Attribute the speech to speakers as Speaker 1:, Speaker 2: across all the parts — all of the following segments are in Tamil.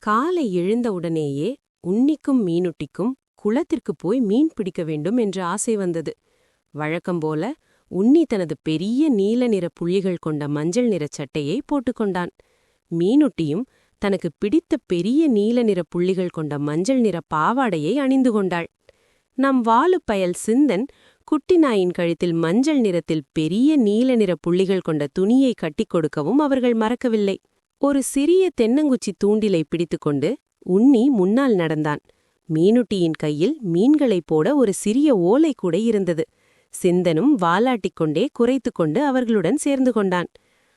Speaker 1: காலை எழுந்தவுடனேயே உன்னிக்கும் மீனுட்டிக்கும் குளத்திற்குப் போய் மீன் பிடிக்க வேண்டும் என்ற ஆசை வந்தது. வழக்கம்போல உன்னி தனது பெரிய நீல நிற புள்ளிகள் கொண்ட மஞ்சள் நிறச் சட்டையை போட்டுக்கொண்டான். மீனுட்டியும் தனக்கு பிடித்த பெரிய நீல நிற புள்ளிகள் கொண்ட மஞ்சள் நிற பாவாடையை அணிந்து கொண்டாள். நம் வாலுப்பயல் சிந்தன் குட்டி நாயின் கழுத்தில் மஞ்சள் நிறத்தில் பெரிய நீல நிற புள்ளிகள் கொண்ட துணியை கட்டிக் கொடுக்கவும் அவர்கள் மறக்கவில்லை. ஒரு சிறிய தென்னங்குச்சி தூண்டிலை பிடித்துக்கொண்டு உன்னி முன்னால் நடந்தான். மீனுட்டியின் கையில் மீன்களைப் போட ஒரு சிறிய ஓலை கூட இருந்தது. சிந்தனும் வாலாட்டிக்கொண்டே குறைத்துக்கொண்டு அவர்களுடன் சேர்ந்து கொண்டான்.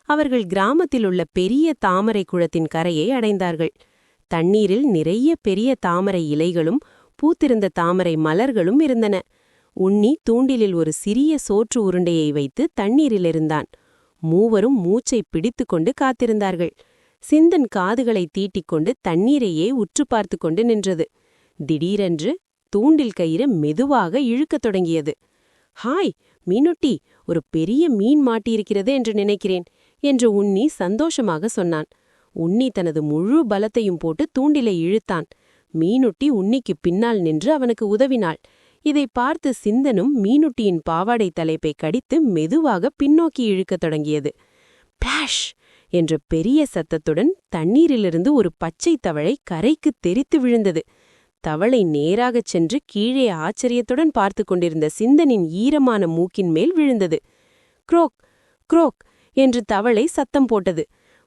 Speaker 1: அவர்கள் கிராமத்திலுள்ள பெரிய தாமரை குளத்தின் கரையை அடைந்தார்கள். தண்ணீரில் நிறைய பெரிய தாமரை இலைகளும் பூத்திருந்த தாமரை மலர்களும் இருந்தன. உன்னி தூண்டிலில் ஒரு சிறிய சோற்று உருண்டையை வைத்து தண்ணீரில் இருந்தான். மூவரும் மூச்சை பிடித்துக்கொண்டு காத்திருந்தார்கள். சிந்தன் காதுகளை தீட்டிக்கொண்டு தண்ணீரையே உற்று பார்த்து கொண்டு நின்றது. திடீரென்று தூண்டில் கயிறு மெதுவாக இழுக்கத் தொடங்கியது. ஹாய் மீனுட்டி, ஒரு பெரிய மீன் மாட்டியிருக்கிறது என்று நினைக்கிறேன் என்று உன்னி சந்தோஷமாக சொன்னான். உன்னி தனது முழு பலத்தையும் போட்டு தூண்டிலை இழுத்தான். மீனுட்டி உன்னிக்கு பின்னால் நின்று அவனுக்கு உதவினாள். இதை பார்த்து சிந்தனும் மீனுட்டியின் பாவாடை தலைப்பை கடித்து மெதுவாக பின்னோக்கி இழுக்கத் தொடங்கியது. பிளாஷ் என்ற பெரிய சத்தத்துடன் தண்ணீரிலிருந்து ஒரு பச்சை தவளை கரைக்கு தெரித்து விழுந்தது. தவளை நேராகச் சென்று கீழே ஆச்சரியத்துடன் பார்த்து கொண்டிருந்த சிந்தனின் ஈரமான மூக்கின் மேல் விழுந்தது. குரோக் குரோக் என்று தவளை சத்தம் போட்டது.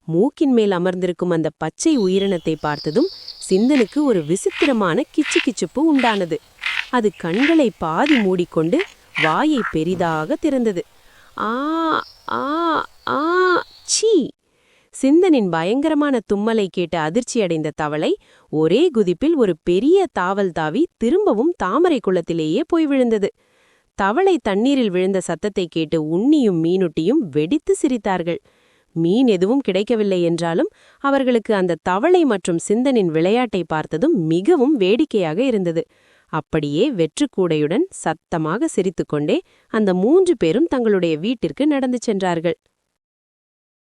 Speaker 1: மூக்கின் மேல் அமர்ந்திருக்கும் அந்த பச்சை உயிரினத்தை பார்த்ததும் சிந்தனுக்கு ஒரு விசித்திரமான கிச்சு கிச்சுப்பு உண்டானது. அது கண்களை பாதி மூடிக்கொண்டு வாயை பெரிதாக திறந்தது. ஆ ஆ ஆ சீ! சிந்தனின் பயங்கரமான தும்மலை கேட்டு அதிர்ச்சியடைந்த தவளை ஒரே குதிப்பில் ஒரு பெரிய தாவல் தாவி திரும்பவும் தாமரை குளத்திலேயே போய் விழுந்தது. தவளை தண்ணீரில் விழுந்த சத்தத்தை கேட்டு உன்னியும் மீனுட்டியும் வெடித்து சிரித்தார்கள். மீன் எதுவும் கிடைக்கவில்லை என்றாலும் அவர்களுக்கு அந்த தவளை மற்றும் சிந்தனின் விளையாட்டை பார்த்ததும் மிகவும் வேடிக்கையாக இருந்தது. அப்படியே வெற்றுக்கூடையுடன் சத்தமாக சிரித்துக்கொண்டே அந்த 3 பேரும் தங்களுடைய வீட்டிற்கு நடந்து சென்றார்கள்.